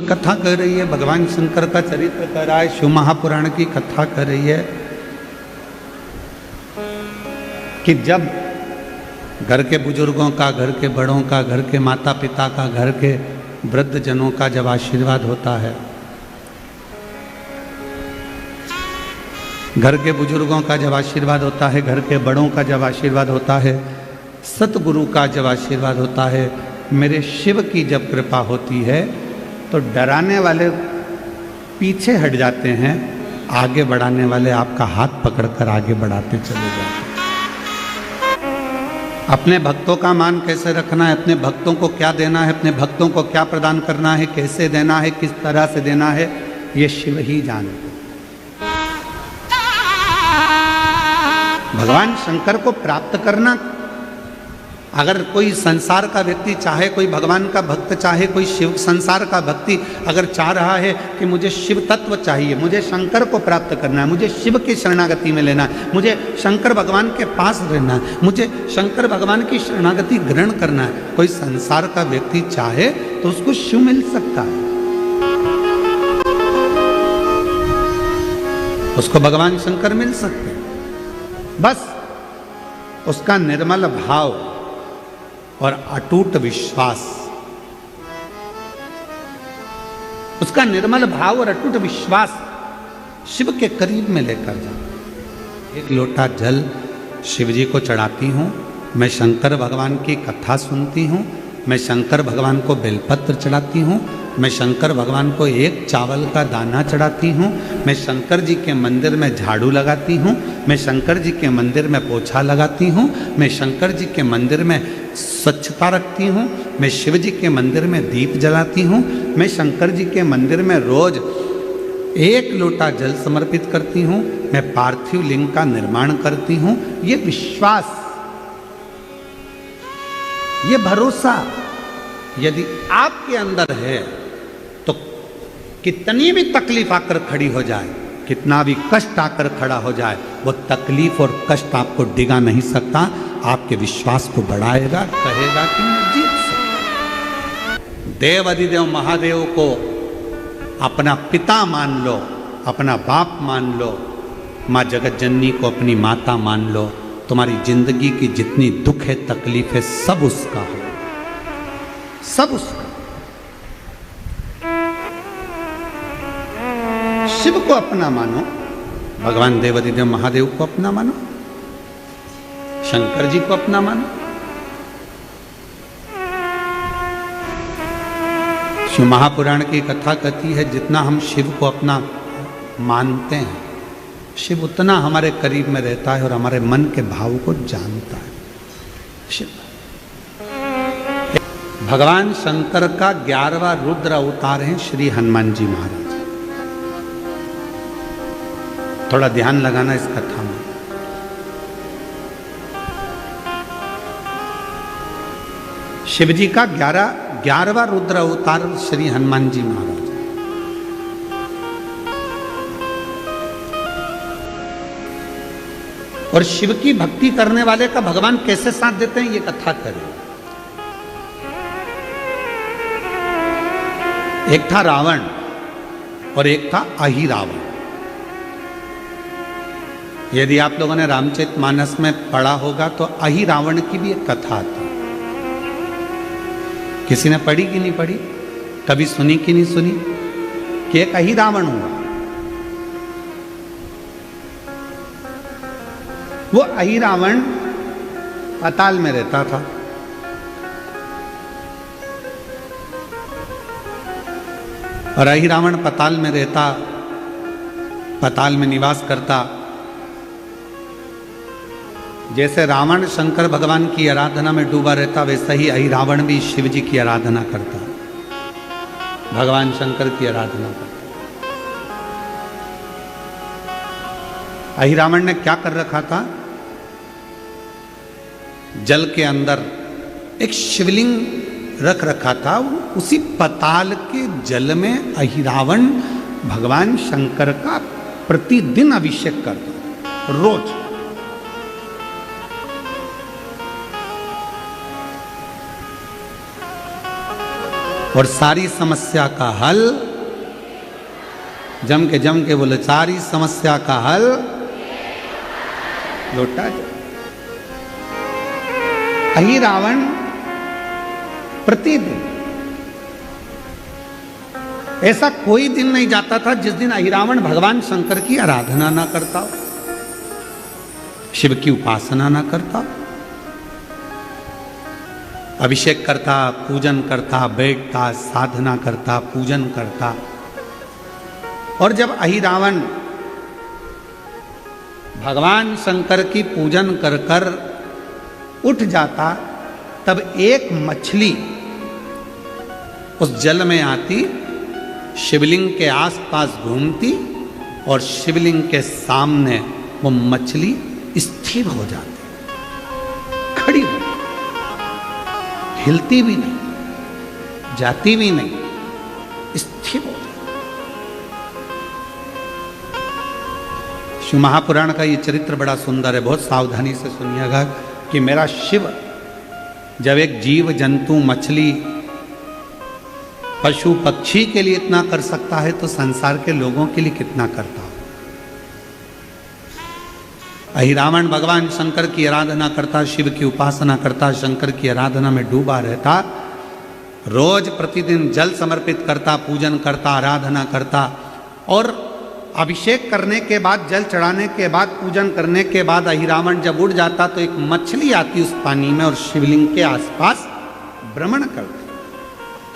कथा कर रही है, भगवान शंकर का चरित्र कर रहा है, शिव महापुराण की कथा कर रही है कि जब घर के बुजुर्गों का, घर के बड़ों का, घर के माता पिता का, घर के वृद्ध जनों का जब आशीर्वाद होता है, घर के बुजुर्गों का जब आशीर्वाद होता है, घर के बड़ों का जब आशीर्वाद होता है, सतगुरु का जब आशीर्वाद होता है, मेरे शिव की जब कृपा होती है, तो डराने वाले पीछे हट जाते हैं, आगे बढ़ाने वाले आपका हाथ पकड़कर आगे बढ़ाते चले जाते हैं। अपने भक्तों का मान कैसे रखना है, अपने भक्तों को क्या देना है, अपने भक्तों को क्या प्रदान करना है, कैसे देना है, किस तरह से देना है, ये शिव ही जानते। भगवान शंकर को प्राप्त करना, अगर कोई संसार का व्यक्ति चाहे, कोई भगवान का भक्त चाहे, कोई शिव संसार का भक्ति अगर चाह रहा है कि मुझे शिव तत्व चाहिए, मुझे शंकर को प्राप्त करना है, मुझे शिव की शरणागति में लेना है, मुझे शंकर भगवान के पास रहना है, मुझे शंकर भगवान की शरणागति ग्रहण करना है, कोई संसार का व्यक्ति चाहे तो उसको शिव मिल सकता है, उसको भगवान शंकर मिल सकते हैं। बस उसका निर्मल भाव और अटूट विश्वास, उसका निर्मल भाव और अटूट विश्वास शिव के करीब में लेकर जाओ। एक लोटा जल शिव जी को चढ़ाती हूँ, मैं शंकर भगवान की कथा सुनती हूँ, मैं शंकर भगवान को बेलपत्र चढ़ाती हूँ, मैं शंकर भगवान को एक चावल का दाना चढ़ाती हूँ, मैं शंकर जी के मंदिर में झाड़ू लगाती हूँ, मैं शंकर जी के मंदिर में पोछा लगाती हूँ, मैं शंकर जी के मंदिर में स्वच्छता रखती हूँ, मैं शिव जी के मंदिर में दीप जलाती हूँ, मैं शंकर जी के मंदिर में रोज एक लोटा जल समर्पित करती हूँ, मैं पार्थिव लिंग का निर्माण करती हूँ। ये विश्वास, ये भरोसा यदि आपके अंदर है तो कितनी भी तकलीफ आकर खड़ी हो जाए, कितना भी कष्ट आकर खड़ा हो जाए, वो तकलीफ और कष्ट आपको डिगा नहीं सकता, आपके विश्वास को बढ़ाएगा, कहेगा कि मैं जीत सकता। देव अधिदेव महादेव को अपना पिता मान लो, अपना बाप मान लो, माँ जगत जननी को अपनी माता मान लो, तुम्हारी जिंदगी की जितनी दुख है, तकलीफ है, सब उसका हो, सब उसका। शिव को अपना मानो, भगवान देवाधिदेव महादेव को अपना मानो, शंकर जी को अपना मानो। शिव महापुराण की कथा कहती है, जितना हम शिव को अपना मानते हैं, शिव उतना हमारे करीब में रहता है और हमारे मन के भाव को जानता है। शिव भगवान शंकर का 11वां रुद्र अवतार है श्री हनुमान जी महाराज। थोड़ा ध्यान लगाना इस कथा में। शिव जी का 11वां रुद्र अवतार श्री हनुमान जी महाराज। और शिव की भक्ति करने वाले का भगवान कैसे साथ देते हैं, ये कथा करें। एक था रावण और एक था अहिरावण। यदि आप लोगों ने रामचरितमानस में पढ़ा होगा तो अहिरावण की भी एक कथा आती है। किसी ने पढ़ी कि नहीं पढ़ी, कभी सुनी कि नहीं सुनी, कि एक अहिरावण हुआ। वो अहिरावण पाताल में रहता था। और अहिरावण पाताल में रहता, पाताल में निवास करता। जैसे रावण शंकर भगवान की आराधना में डूबा रहता, वैसा ही अहिरावण भी शिव जी की आराधना करता, भगवान शंकर की आराधना करता। अहिरावण ने क्या कर रखा था, जल के अंदर एक शिवलिंग रख रखा था। उसी पाताल के जल में अहिरावण भगवान शंकर का प्रतिदिन अभिषेक करता, रोज। और सारी समस्या का हल, जम के बोले, सारी समस्या का हल लोटा जल। अहिरावण प्रतिदिन, ऐसा कोई दिन नहीं जाता था जिस दिन अहिरावण भगवान शंकर की आराधना ना करता, शिव की उपासना ना करता, अभिषेक करता, पूजन करता, बैठता, साधना करता, पूजन करता। और जब अहिरावण भगवान शंकर की पूजन कर कर उठ जाता, तब एक मछली उस जल में आती, शिवलिंग के आसपास घूमती और शिवलिंग के सामने वो मछली स्थिर हो जाती, खड़ी हो, हिलती भी नहीं, जाती भी नहीं, स्थिर हो जाती। शिव महापुराण का ये चरित्र बड़ा सुंदर है, बहुत सावधानी से सुनिएगा कि मेरा शिव जब एक जीव जंतु मछली पशु पक्षी के लिए इतना कर सकता है तो संसार के लोगों के लिए कितना करता हो। अहिरावण भगवान शंकर की आराधना करता, शिव की उपासना करता, शंकर की आराधना में डूबा रहता, रोज प्रतिदिन जल समर्पित करता, पूजन करता, आराधना करता। और अभिषेक करने के बाद, जल चढ़ाने के बाद, पूजन करने के बाद अहिरावण जब उड़ जाता तो एक मछली आती उस पानी में और शिवलिंग के आसपास भ्रमण करती,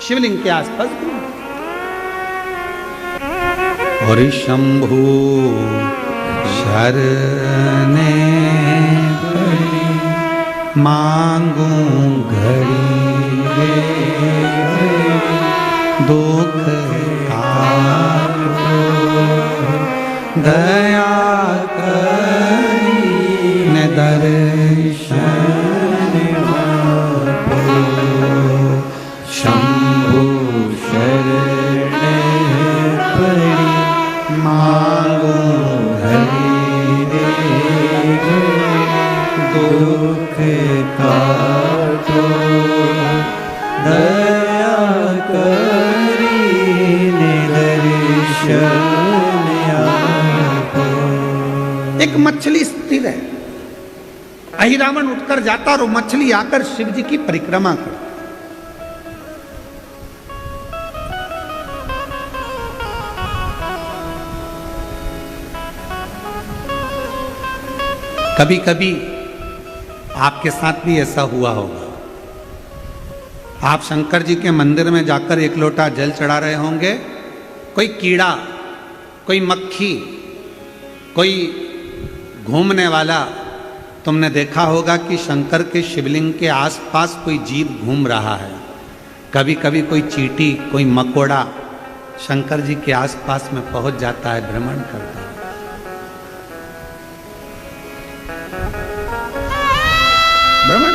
शिवलिंग के आसपास घूमती। और शंभु शरणे मांगू घड़ी दुख दया करी न दर्शन शंभु शरण पड़ी मांगो हरि दुख काटो दया करी दर्शन। एक मछली स्थिर है, अहिरावण उठकर जाता और मछली आकर शिव जी की परिक्रमा करती। कभी कभी आपके साथ भी ऐसा हुआ होगा, आप शंकर जी के मंदिर में जाकर एक लोटा जल चढ़ा रहे होंगे, कोई कीड़ा, कोई मक्खी, कोई घूमने वाला, तुमने देखा होगा कि शंकर के शिवलिंग के आसपास कोई जीव घूम रहा है। कभी कभी कोई चींटी, कोई मकोड़ा शंकर जी के आसपास में पहुंच जाता है, भ्रमण करता है। भ्रमण।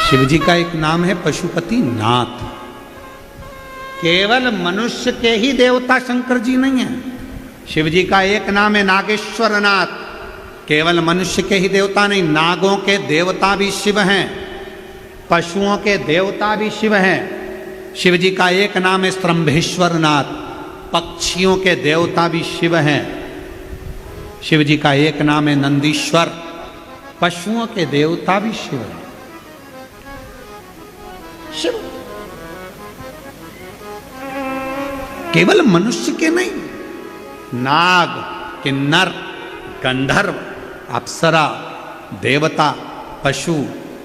शिव जी का एक नाम है पशुपति नाथ। केवल मनुष्य के ही देवता शंकर जी नहीं है, शिव जी का एक नाम है नागेश्वर नाथ। केवल मनुष्य के ही देवता नहीं, नागों के देवता भी शिव हैं, पशुओं के देवता भी शिव हैं। शिव जी का एक नाम है स्तंभेश्वर नाथ, पक्षियों के देवता भी शिव हैं। शिव जी का एक नाम है नंदीश्वर, पशुओं के देवता भी शिव हैं। शिव केवल मनुष्य के नहीं, नाग, किन्नर, गंधर्व, अप्सरा, देवता, पशु,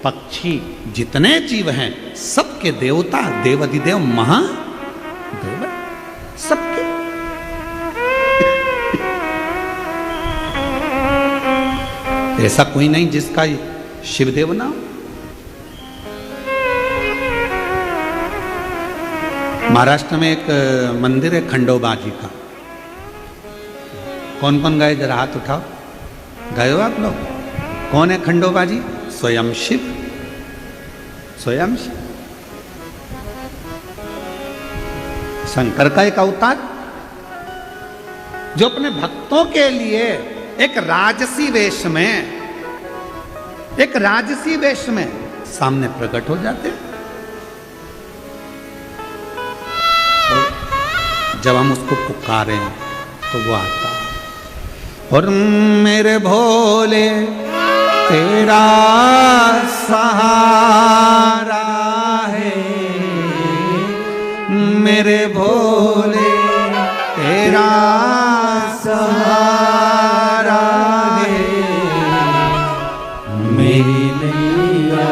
पक्षी, जितने जीव हैं सबके देवता, देवाधिदेव महादेव सबके। ऐसा कोई नहीं जिसका शिवदेव ना हो। महाराष्ट्र में एक मंदिर है खंडोबा जी का, कौन कौन गए जरा हाथ उठाओ, गए हो आप लोग? कौन है खंडोबा जी? स्वयं शिव, स्वयं शिव, शंकर का एक अवतार, जो अपने भक्तों के लिए एक राजसी वेश में सामने प्रकट हो जाते हैं। तो जब हम उसको पुकारें तो वो आता है। और मेरे भोले तेरा सहारा है, मेरे भोले तेरा सहारा है, मेरी नैया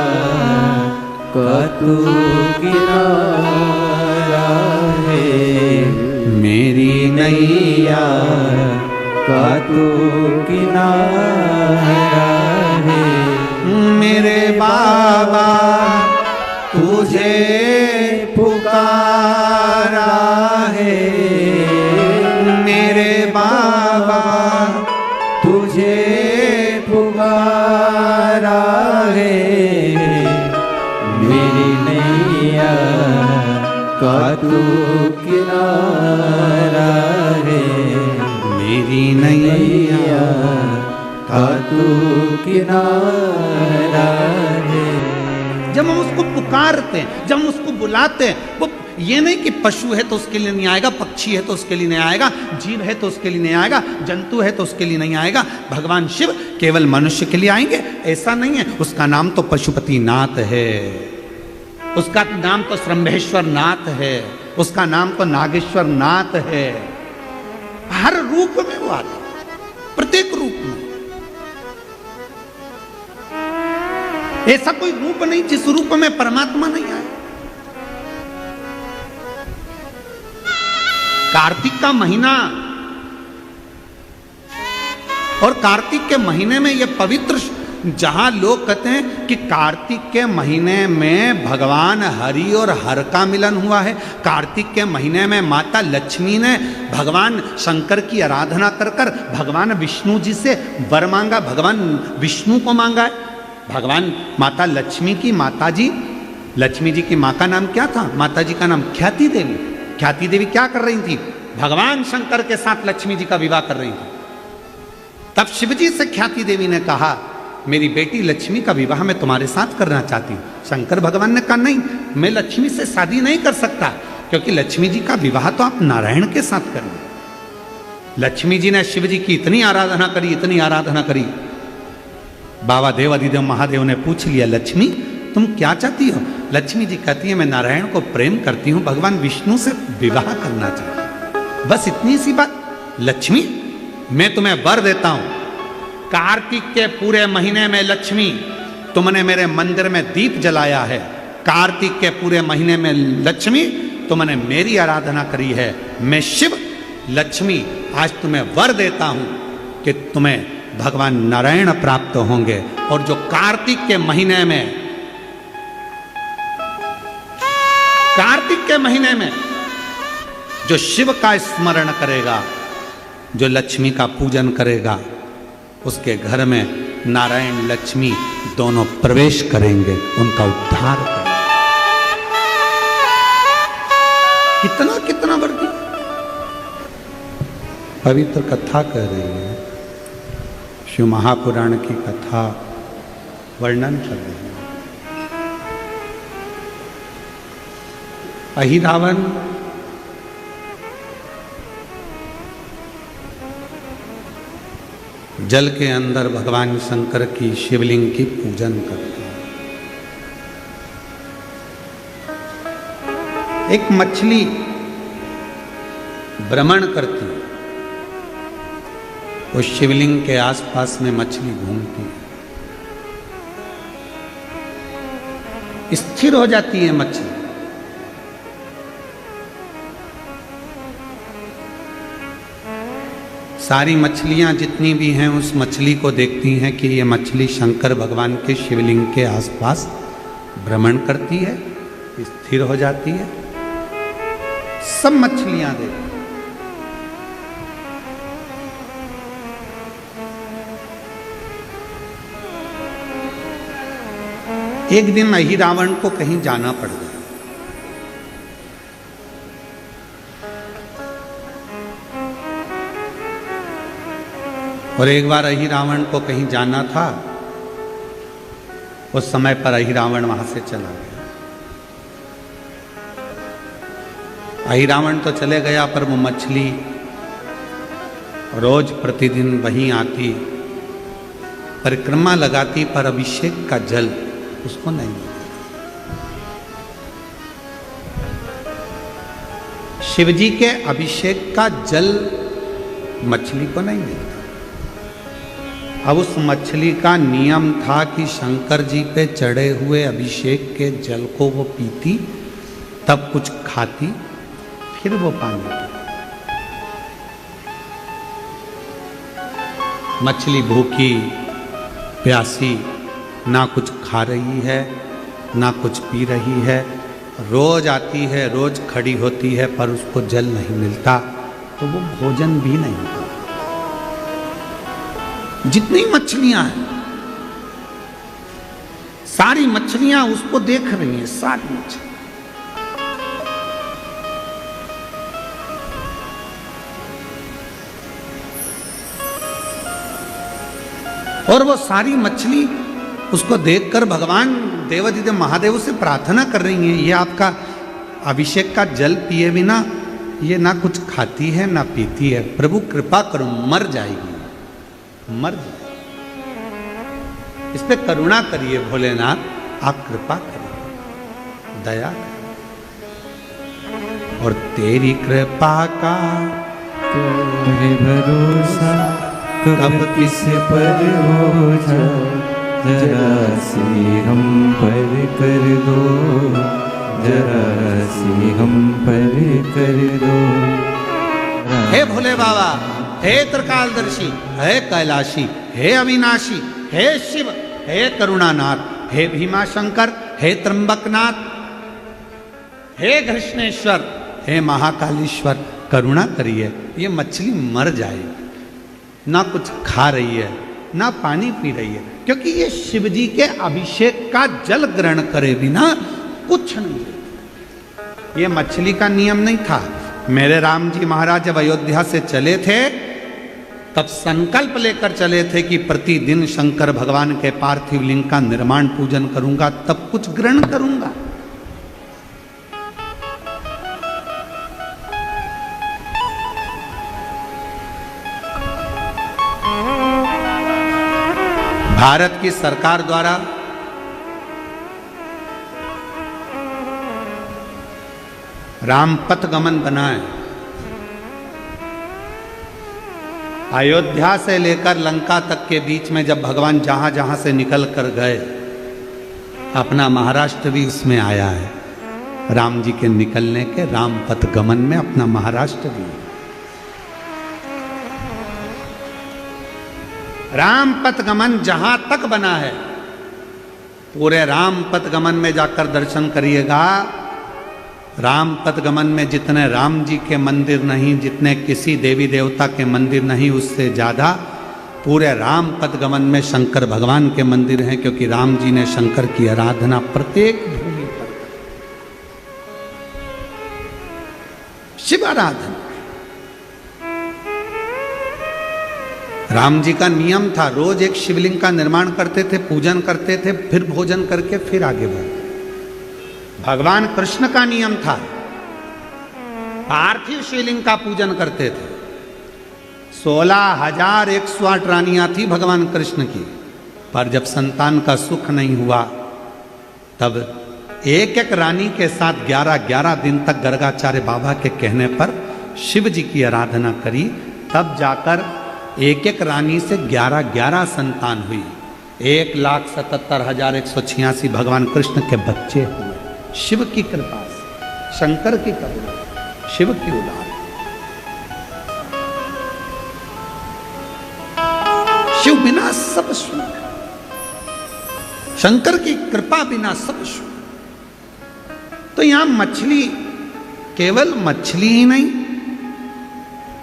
का तू किनारा है, मेरी नैया का तू किनारा है, मेरे बाबा तुझे पुकारा है, मेरे बाबा तुझे पुकारा है, मेरी नैया का तू किनारा है, मेरी नैया का तू किनारा है। जब हम उसको पुकारते हैं, जब हम उसको बुलाते हैं, वो ये नहीं कि पशु है तो उसके लिए नहीं आएगा, पक्षी है तो उसके लिए नहीं आएगा, जीव है तो उसके लिए नहीं आएगा, जंतु है तो उसके लिए नहीं आएगा। भगवान शिव केवल मनुष्य के लिए आएंगे ऐसा नहीं है। उसका नाम तो पशुपति नाथ है, उसका नाम तो श्रम्भेश्वर नाथ है, उसका नाम तो नागेश्वर नाथ है। हर रूप में वो आता है, प्रत्येक रूप में। ऐसा कोई रूप नहीं जिस रूप में परमात्मा नहीं आए। कार्तिक का महीना, और कार्तिक के महीने में यह पवित्र, जहां लोग कहते हैं कि कार्तिक के महीने में भगवान हरि और हर का मिलन हुआ है, कार्तिक के महीने में माता लक्ष्मी ने भगवान शंकर की आराधना कर कर भगवान विष्णु जी से वर मांगा, भगवान विष्णु को मांगा है। भगवान माता लक्ष्मी की माता जी, लक्ष्मी जी की माँ का नाम क्या था? माता जी का नाम ख्याति देवी। ख्याति देवी क्या कर रही थी? भगवान शंकर के साथ लक्ष्मी जी का विवाह कर रही थी। तब शिवजी से ख्याति देवी ने कहा, मेरी बेटी लक्ष्मी का विवाह मैं तुम्हारे साथ करना चाहती हूँ। शंकर भगवान ने कहा, नहीं, मैं लक्ष्मी से शादी नहीं कर सकता, क्योंकि लक्ष्मी जी का विवाह तो आप नारायण के साथ करेंगे। लक्ष्मी जी ने शिव जी की इतनी आराधना करी, इतनी आराधना करी। बाबा देव अधिदेव महादेव ने पूछ लिया, लक्ष्मी तुम क्या चाहती हो? लक्ष्मी जी कहती है, मैं नारायण को प्रेम करती हूँ, भगवान विष्णु से विवाह करना चाहती हूँ। बस इतनी सी बात। लक्ष्मी, मैं तुम्हें वर देता हूं, कार्तिक के पूरे महीने में लक्ष्मी तुमने मेरे मंदिर में दीप जलाया है, कार्तिक के पूरे महीने में लक्ष्मी तुमने मेरी आराधना करी है, मैं शिव लक्ष्मी आज तुम्हें वर देता हूं कि तुम्हें भगवान नारायण प्राप्त होंगे। और जो कार्तिक के महीने में, कार्तिक के महीने में जो शिव का स्मरण करेगा, जो लक्ष्मी का पूजन करेगा, उसके घर में नारायण लक्ष्मी दोनों प्रवेश करेंगे, उनका उद्धार करेंगे। कितना कितना वर्दी पवित्र कथा कह रही है, शिव महापुराण की कथा वर्णन कर रही है। अहिरावण जल के अंदर भगवान शंकर की शिवलिंग की पूजन करते हैं। एक मछली भ्रमण करती है, उस शिवलिंग के आसपास में मछली घूमती है, स्थिर हो जाती है मछली। सारी मछलियां जितनी भी हैं उस मछली को देखती हैं कि ये मछली शंकर भगवान के शिवलिंग के आसपास भ्रमण करती है, स्थिर हो जाती है। सब मछलियां देखती। एक दिन अहिरावण को कहीं जाना पड़ गया। और एक बार अहिरावण को कहीं जाना था उस समय पर अहिरावण वहां से चला गया। अहिरावण तो चले गया, पर वो मछली रोज प्रतिदिन वहीं आती, परिक्रमा लगाती, पर अभिषेक का जल उसको नहीं मिलता। शिवजी के अभिषेक का जल मछली को नहीं मिलता। अब उस मछली का नियम था कि शंकर जी पे चढ़े हुए अभिषेक के जल को वो पीती, तब कुछ खाती, फिर वो पानी पीती। मछली भूखी प्यासी ना कुछ खा रही है ना कुछ पी रही है, रोज आती है, रोज खड़ी होती है, पर उसको जल नहीं मिलता, तो वो भोजन भी नहीं करती। जितनी मछलियां हैं, सारी मछलियां उसको देख रही हैं, सारी मछलियां। और वो सारी मछली उसको देखकर भगवान देवाधिदेव महादेव से प्रार्थना कर रही हैं, ये आपका अभिषेक का जल पिए बिना ये ना कुछ खाती है ना पीती है, प्रभु कृपा करो, मर जाएगी, मर जाएगी। इस पे करुणा करिए भोलेनाथ, आप कृपा करिए, दया करिए। और तेरी कृपा का तुम्हें भरोसा कब किस पर हो जा, जरा सी हम पर कर दो, जरा सी हम पर कर दो। हे भोले बाबा, हे त्रिकालदर्शी, हे कैलाशी, हे अविनाशी, हे शिव, हे करुणानाथ, हे भीमाशंकर, हे त्र्यंबकनाथ, हे कृष्णेश्वर, हे महाकालेश्वर, करुणा करिए, ये मछली मर जाएगी। ना कुछ खा रही है ना पानी पी रही है, क्योंकि ये शिव जी के अभिषेक का जल ग्रहण करे बिना कुछ नहीं। ये मछली का नियम नहीं था। मेरे राम जी महाराज जब अयोध्या से चले थे, तब संकल्प लेकर चले थे कि प्रतिदिन शंकर भगवान के पार्थिव लिंग का निर्माण पूजन करूंगा, तब कुछ ग्रहण करूंगा। भारत की सरकार द्वारा रामपथ गमन बना है। अयोध्या से लेकर लंका तक के बीच में जब भगवान जहां जहां से निकल कर गए, अपना महाराष्ट्र भी उसमें आया है। राम जी के निकलने के रामपथ गमन में अपना महाराष्ट्र भी। रामपथ गमन जहां तक बना है, पूरे रामपथ गमन में जाकर दर्शन करिएगा। रामपथ गमन में जितने राम जी के मंदिर नहीं, जितने किसी देवी देवता के मंदिर नहीं, उससे ज्यादा पूरे रामपथ गमन में शंकर भगवान के मंदिर हैं, क्योंकि राम जी ने शंकर की आराधना प्रत्येक भूमि पर, शिव आराधना। राम जी का नियम था, रोज एक शिवलिंग का निर्माण करते थे, पूजन करते थे, फिर भोजन करके फिर आगे बढ़ते। भगवान कृष्ण का नियम था, पार्थिव शिवलिंग का पूजन करते थे। 16,108 रानियां थी भगवान कृष्ण की, पर जब संतान का सुख नहीं हुआ, तब एक एक रानी के साथ 11-11 दिन तक गर्गाचार्य बाबा के कहने पर शिव जी की आराधना करी। तब जाकर एक एक रानी से 11-11 संतान हुई। 1,77,186 भगवान कृष्ण के बच्चे हुए, शिव की कृपा से, शंकर की करुणा, शिव की उदार। शिव बिना सब शून्य, शंकर की कृपा बिना सब शून्य। तो यहां मछली केवल मछली ही नहीं,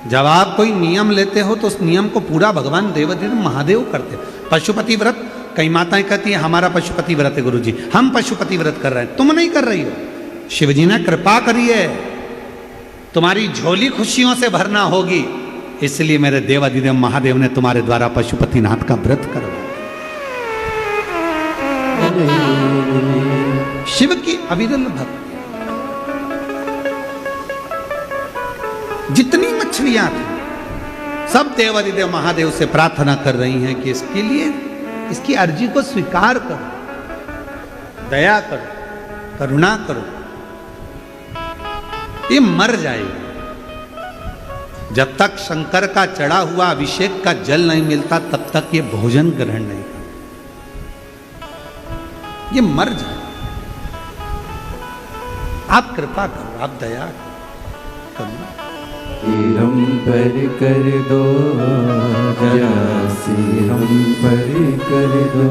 जब आप कोई नियम लेते हो तो उस नियम को पूरा भगवान देवाधिदेव महादेव करते। पशुपति व्रत, कई माताएं कहती हैं हमारा पशुपति व्रत है गुरुजी, हम पशुपति व्रत कर रहे हैं, तुम नहीं कर रही हो। शिवजी ने कृपा करी है, तुम्हारी झोली खुशियों से भरना होगी, इसलिए मेरे देवाधिदेव महादेव ने तुम्हारे द्वारा पशुपतिनाथ का व्रत करवाया। शिव की अविरल भक्ति। जितनी मछलियां थी सब देवाधिदेव महादेव से प्रार्थना कर रही हैं कि इसके लिए इसकी अर्जी को स्वीकार करो, दया करो, करुणा करो, ये मर जाएगा। जब तक शंकर का चढ़ा हुआ अभिषेक का जल नहीं मिलता तब तक ये भोजन ग्रहण नहीं करता, ये मर जाए। आप कृपा करो, आप दया करो, हम पर कर दो, जरा सी हम पर कर दो।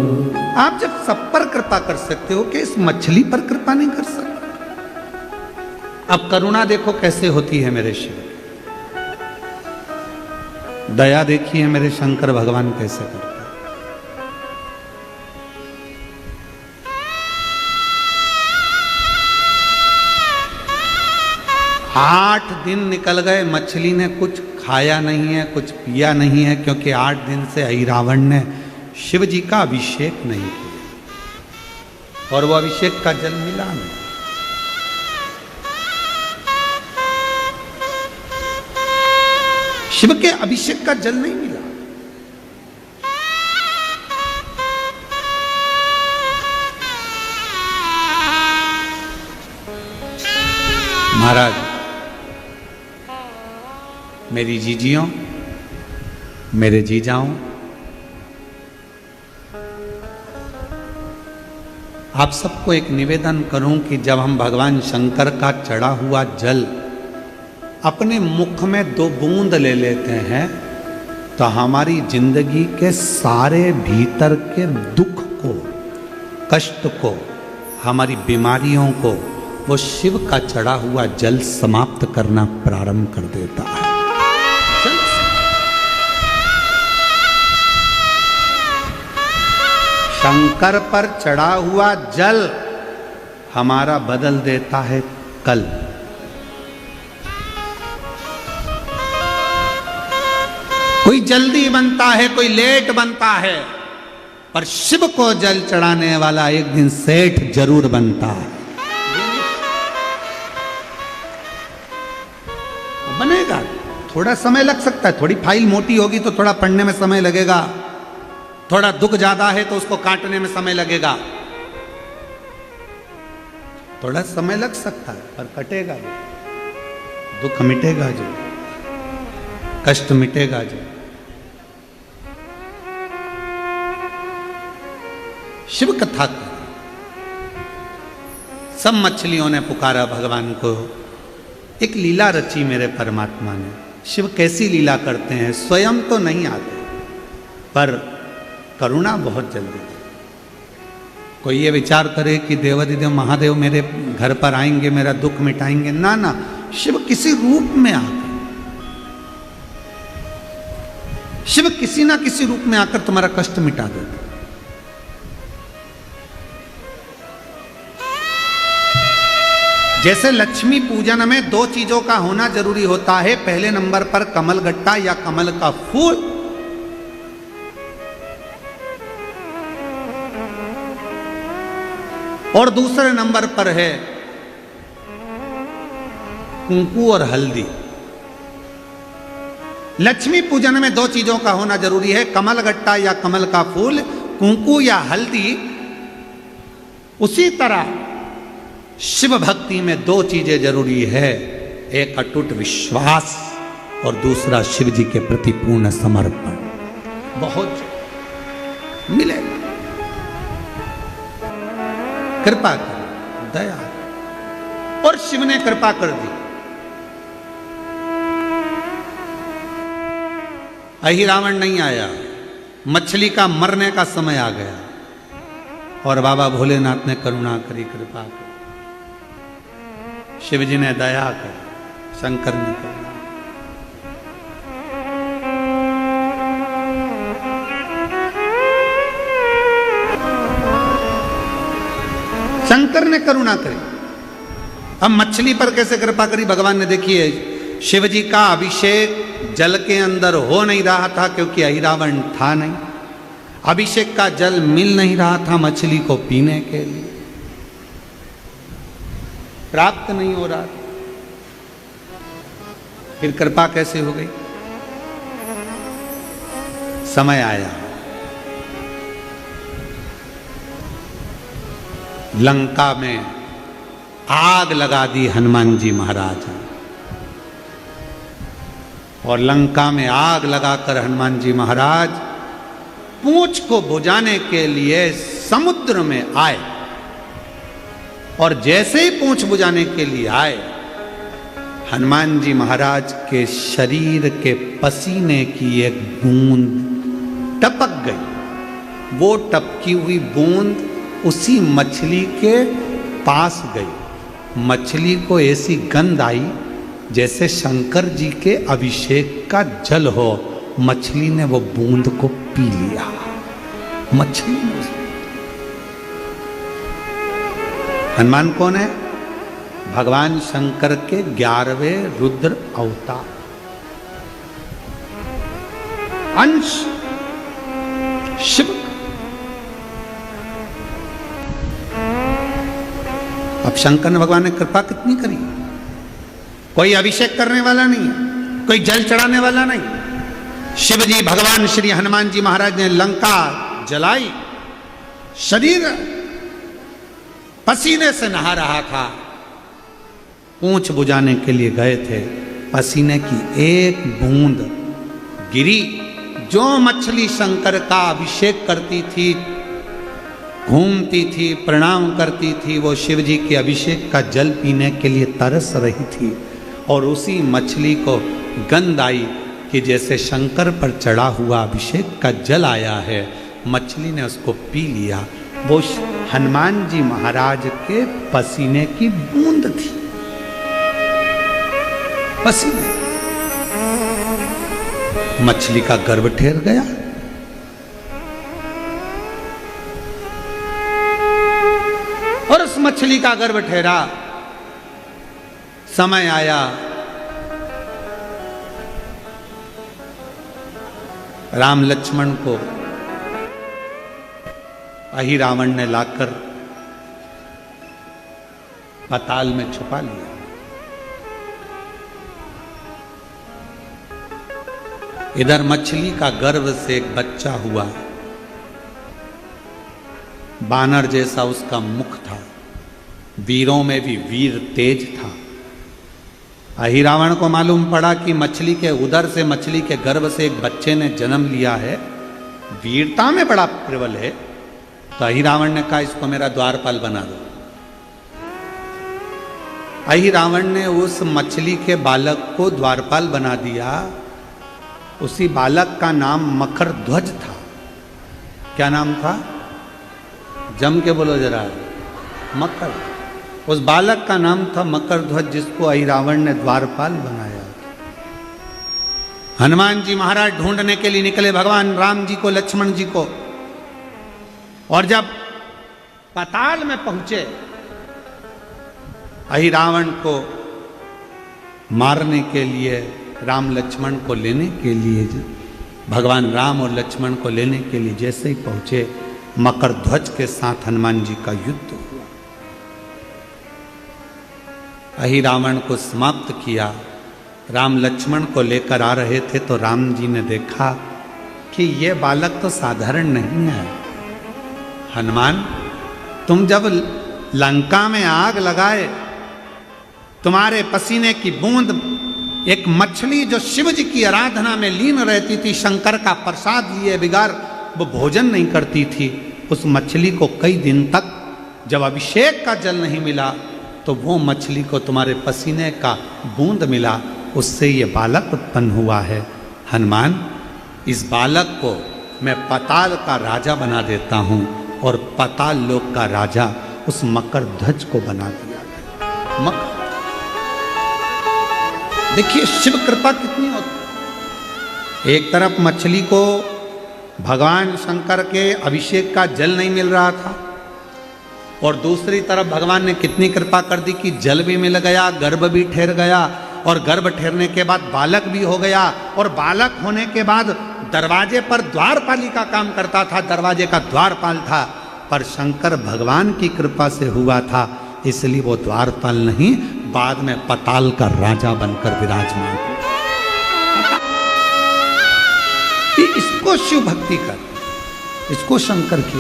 आप जब सब पर कृपा कर सकते हो कि इस मछली पर कृपा नहीं कर सकते? अब करुणा देखो कैसे होती है मेरे शिव, दया देखिए मेरे शंकर भगवान कैसे करते हैं। 8 दिन निकल गए, मछली ने कुछ खाया नहीं है, कुछ पिया नहीं है, क्योंकि 8 दिन से अहिरावण ने शिव जी का अभिषेक नहीं किया और वो अभिषेक का जल मिला नहीं। शिव के अभिषेक का जल नहीं मिला। महाराज, मेरी जीजियों, मेरे जीजाओं, आप सबको एक निवेदन करूं कि जब हम भगवान शंकर का चढ़ा हुआ जल अपने मुख में 2 बूंद ले लेते हैं तो हमारी जिंदगी के सारे भीतर के दुख को, कष्ट को, हमारी बीमारियों को वो शिव का चढ़ा हुआ जल समाप्त करना प्रारंभ कर देता है। शंकर पर चढ़ा हुआ जल हमारा बदल देता है कल। कोई जल्दी बनता है, कोई लेट बनता है, पर शिव को जल चढ़ाने वाला एक दिन सेठ जरूर बनता है। बनेगा, थोड़ा समय लग सकता है, थोड़ी फाइल मोटी होगी तो थोड़ा पढ़ने में समय लगेगा, थोड़ा दुख ज्यादा है तो उसको काटने में समय लगेगा, थोड़ा समय लग सकता है, पर कटेगा जो, दुख मिटेगा जो, कष्ट मिटेगा जो। शिव कथा कर, सब मछलियों ने पुकारा भगवान को। एक लीला रची मेरे परमात्मा ने। शिव कैसी लीला करते हैं, स्वयं तो नहीं आते पर करुणा बहुत जल्दी। कोई ये विचार करे कि देवाधिदेव महादेव मेरे घर पर आएंगे, मेरा दुख मिटाएंगे, ना ना, शिव किसी रूप में आकर, शिव किसी ना किसी रूप में आकर तुम्हारा कष्ट मिटा देते। जैसे लक्ष्मी पूजन में 2 चीजों का होना जरूरी होता है, पहले नंबर पर कमल गट्टा या कमल का फूल, और दूसरे नंबर पर है कुंकू और हल्दी। लक्ष्मी पूजन में 2 चीजों का होना जरूरी है, कमल गट्टा या कमल का फूल, कुंकू या हल्दी। उसी तरह शिव भक्ति में 2 चीजें जरूरी है, एक अटूट विश्वास और दूसरा शिव जी के प्रति पूर्ण समर्पण। बहुत मिलेगा, कृपा कर, दया, और शिव ने कृपा कर दी। अहिरावण नहीं आया, मछली का मरने का समय आ गया और बाबा भोलेनाथ ने करुणा करी, कृपा करी, शिव जी ने दया कर, शंकर ने करुणा। शंकर ने करुणा करी। अब मछली पर कैसे कृपा करी भगवान ने? देखिए, शिव जी का अभिषेक जल के अंदर हो नहीं रहा था क्योंकि अहिरावण था नहीं, अभिषेक का जल मिल नहीं रहा था मछली को पीने के लिए। प्राप्त नहीं हो रहा। फिर कृपा कैसे हो गई? समय आया, लंका में आग लगा दी हनुमान जी महाराज, और लंका में आग लगाकर हनुमान जी महाराज पूंछ को बुझाने के लिए समुद्र में आए, और जैसे ही पूंछ बुझाने के लिए आए, हनुमान जी महाराज के शरीर के पसीने की एक बूंद टपक गई। वो टपकी हुई बूंद उसी मछली के पास गई। मछली को ऐसी गंध आई जैसे शंकर जी के अभिषेक का जल हो। मछली ने वो बूंद को पी लिया। मछली ने, हनुमान कौन है? भगवान शंकर के 11वें रुद्र अवतार, अंश शिव। अब शंकर भगवान ने कृपा कितनी करी। कोई अभिषेक करने वाला नहीं, कोई जल चढ़ाने वाला नहीं। शिव जी भगवान श्री हनुमान जी महाराज ने लंका जलाई, शरीर पसीने से नहा रहा था, पूंछ बुझाने के लिए गए थे, पसीने की एक बूंद गिरी। जो मछली शंकर का अभिषेक करती थी, घूमती थी, प्रणाम करती थी, वो शिव जी के अभिषेक का जल पीने के लिए तरस रही थी, और उसी मछली को गंध आई कि जैसे शंकर पर चढ़ा हुआ अभिषेक का जल आया है। मछली ने उसको पी लिया। वो हनुमान जी महाराज के पसीने की बूंद थी। पसीने, मछली का गर्भ ठहर गया। और उस मछली का गर्भ ठहरा। समय आया, राम लक्ष्मण को अहि रावण ने लाकर पाताल में छुपा लिया। इधर मछली का गर्भ से एक बच्चा हुआ। बानर जैसा उसका मुख था, वीरों में भी वीर तेज था। अहि रावण को मालूम पड़ा कि मछली के उदर से, मछली के गर्भ से एक बच्चे ने जन्म लिया है, वीरता में बड़ा प्रबल है। तो अहि रावण ने कहा इसको मेरा द्वारपाल बना दो। अहि रावण ने उस मछली के बालक को द्वारपाल बना दिया। उसी बालक का नाम मकर ध्वज था। क्या नाम था? जम के बोलो जरा। मकर। उस बालक का नाम था मकर ध्वज, जिसको अहि रावण ने द्वारपाल बनाया। हनुमान जी महाराज ढूंढने के लिए निकले भगवान राम जी को, लक्ष्मण जी को। और जब पाताल में पहुंचे, अहि रावण को मारने के लिए, राम लक्ष्मण को लेने के लिए, भगवान राम और लक्ष्मण को लेने के लिए जैसे ही पहुंचे, मकर ध्वज के साथ हनुमान जी का युद्ध हुआ। अहि रावण को समाप्त किया। राम लक्ष्मण को लेकर आ रहे थे तो राम जी ने देखा कि ये बालक तो साधारण नहीं है। हनुमान, तुम जब लंका में आग लगाए, तुम्हारे पसीने की बूंद एक मछली जो शिव जी की आराधना में लीन रहती थी, शंकर का प्रसाद लिए बिगार वो भोजन नहीं करती थी, उस मछली को कई दिन तक जब अभिषेक का जल नहीं मिला तो वो मछली को तुम्हारे पसीने का बूंद मिला, उससे ये बालक उत्पन्न हुआ है। हनुमान, इस बालक को मैं पाताल का राजा बना देता हूँ, और पाताल लोक का राजा उस मकर ध्वज को बना दिया गया। मकर, देखिए शिव कृपा कितनी होती। एक तरफ मछली को भगवान शंकर के अभिषेक का जल नहीं मिल रहा था, और दूसरी तरफ भगवान ने कितनी कृपा कर दी कि जल भी मिल गया, गर्भ भी ठहर गया, और गर्भ ठहरने के बाद बालक भी हो गया, और बालक होने के बाद दरवाजे पर द्वारपाली का काम करता था, दरवाजे का द्वारपाल था। पर शंकर भगवान की कृपा से हुआ था इसलिए वो द्वारपाल नहीं, बाद में पताल का राजा बनकर विराजमान हुआ। कि इसको शिव भक्ति कर, इसको शंकर की